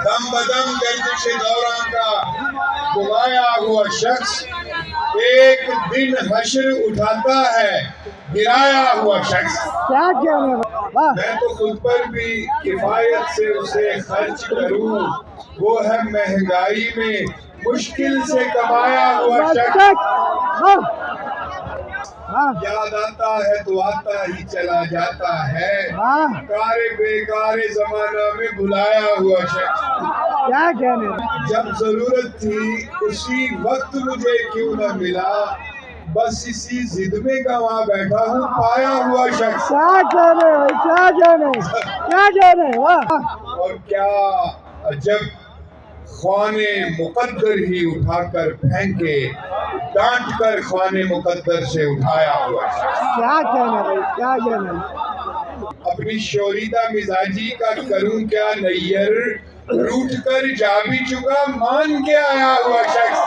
दम बदम गर्दिश दौरान का गुमाया हुआ शख्स एक दिन हश्र उठाता है गिराया हुआ शख्स। क्या कहने वाह मैं तो खुद पर भी किफायत से उसे खर्च करूं, वो है महंगाई में मुश्किल से कमाया हुआ शख्स। वाह वाह याद आता है तो आता ही चला जाता है, वाह कारे बेकारे जमाना में बुलाया हुआ शख्स। क्या कहने वाह जब जरूरत थी उसी वक्त मुझे क्यों न मिला, बस इसी जिद में गंवा बैठा हूँ पाया हुआ शख्स। क्या कहने क्या कहने वाह और क्या अजब ख्वाने मुकद्दर ही उठाकर फेंके, डांट कर ख्वाने मुकद्दर से उठाया हुआ शख्स। क्या कहने अपनी शोरीदा मिजाजी का करूं क्या नैयर, रूठ कर जा भी चुका मान के आया हुआ शख्स।